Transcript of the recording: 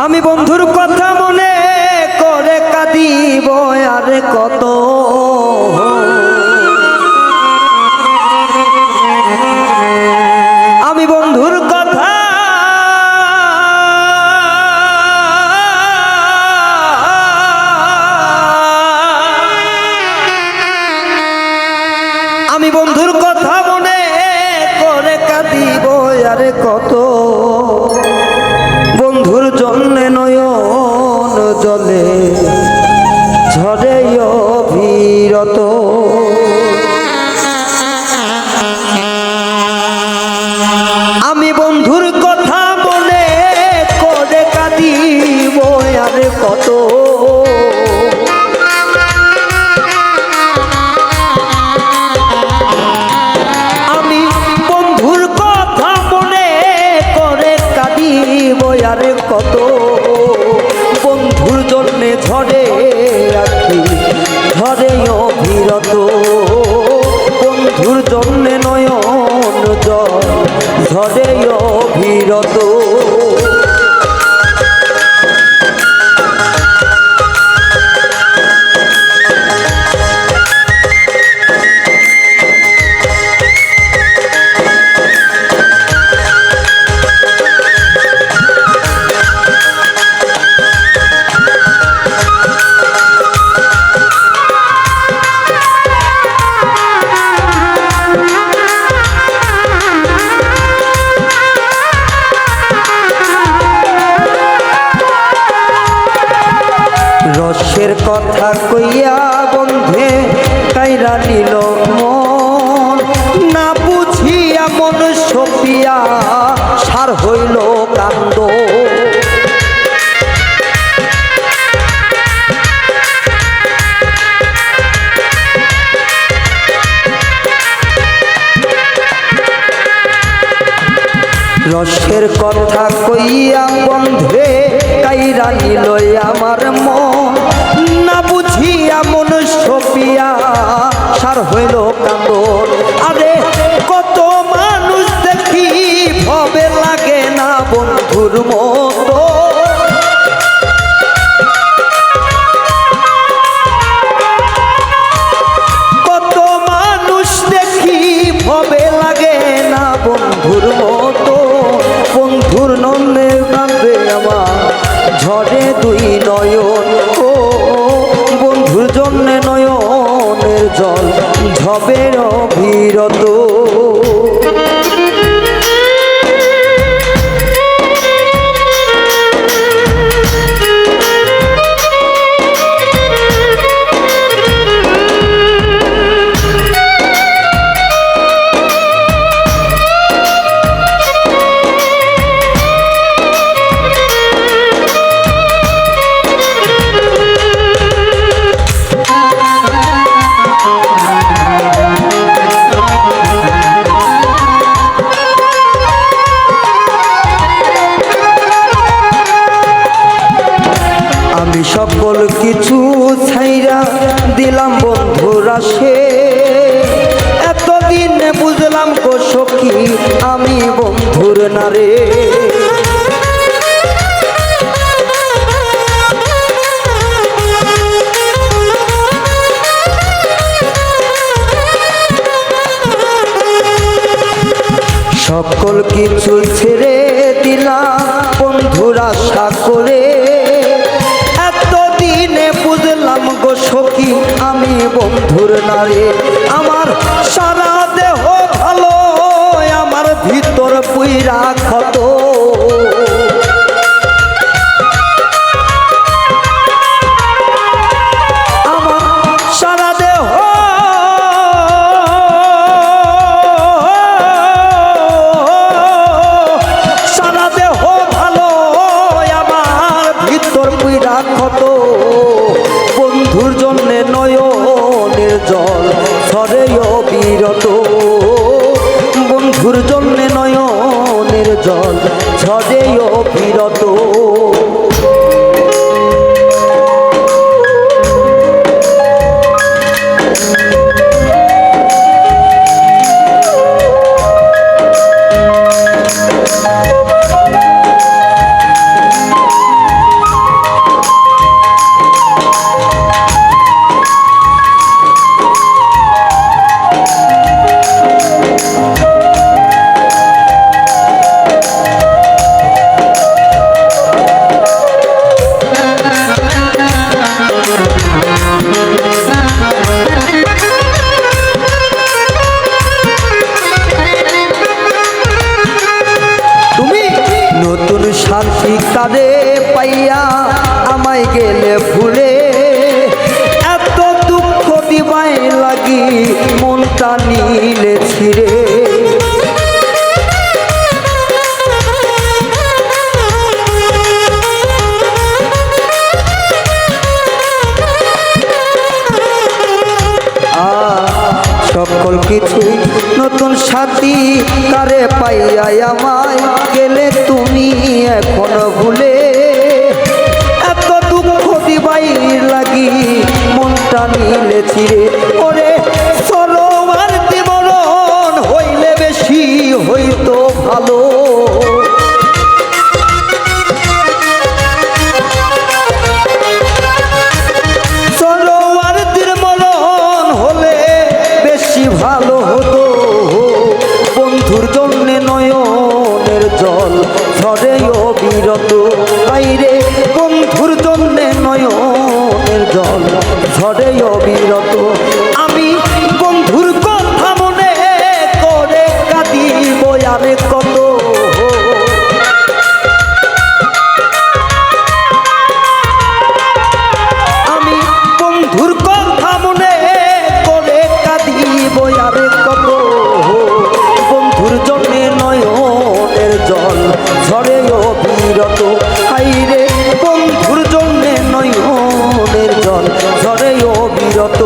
আমি বন্ধুর কথা মনে করে কাঁদিব আরে কত, আমি বন্ধুর কথা আমি বন্ধুর কথা মনে করে কাঁদিব আরে কত, বন্ধুর জন্যে নয়ন জলে ঝরে অবিরত, আমি বন্ধুর কথা মনে করে কাঁদিব আরে কত, আমি বন্ধুর কথা মনে করে কাঁদিব আরে কত, বন্ধুর জন্যে ঝরে আখি ঝরে অবিরত, বন্ধুর জন্যে নয়ন জল ঝরে অবিরত। রসের কথা কইয়া বন্ধে কাইরা নিল মন, না বুঝিয়া মন সপিয়া সার হইল কান্দ, রসের কথা কইয়া বন্ধে কাইরা নিল আমার মন, না বুঝিয়া মন সপিয়া সার হইল কান্দন, আরে কত মানুষ দেখি ভবে লাগে না বন্ধুর মতো, কত মানুষ দেখি ভবে লাগে না বন্ধুর মতো, বন্ধুর নন্দের কান্দে আমার ঝরে দুই নয়ন, ও বন্ধুর জন্যে নয়নের জল ঝবে অবিরত। আমি সকল কিছু ছাইরা দিলাম বন্ধুর আসে, এতদিন বুঝলাম গো সখী আমি বন্ধুর নারে, সকল কিছু ছেড়ে দিলাম বন্ধুর আশা করে, এতদিনে বুঝলাম গো সখী আমি বন্ধুর নারে, আমার সারা দেহ ভালো আমার ভিতর পুইরা ক্ষত, আমার সারা দেহ সারা দেহ ভালো আমার ভিতর পুইরা ক্ষত, বন্ধুর জন্যে নয়নের জল ঝরে অবিরত, বন্ধুর জন্যে নয়নের জল ঝরে অবিরত। ভালোবাসি কারে পাইয়া আমায় গেলে ভুলে এত দুঃখ দিবাই লাগি মনটা নিলে ছিড়ে সকল কিছু নতুন সাথী তারে পাইয়া আমায় গেলে তুমি এখন ভুলে এত দুঃখ দিবাই লাগি মনটা নিলে ছিড়ে ওরে সরোয়ার দিমরণ হইলে বেশি হইতো ভালো ভালো হতো বন্ধুর জন্যে নয়নের জল ঝরে অবিরত বাইরে বন্ধুর জন্যে নয়নের জল ঝরে অবিরত আমি বন্ধুর কথা মনে করে কাঁদিব আরে কত আমি বন্ধুর কথা মনে আরে কত বন্ধুর জন্যে নয়নের জল ঝরে অবিরত হাইরে বন্ধুর জন্যে নয়নের জল ঝরে অবিরত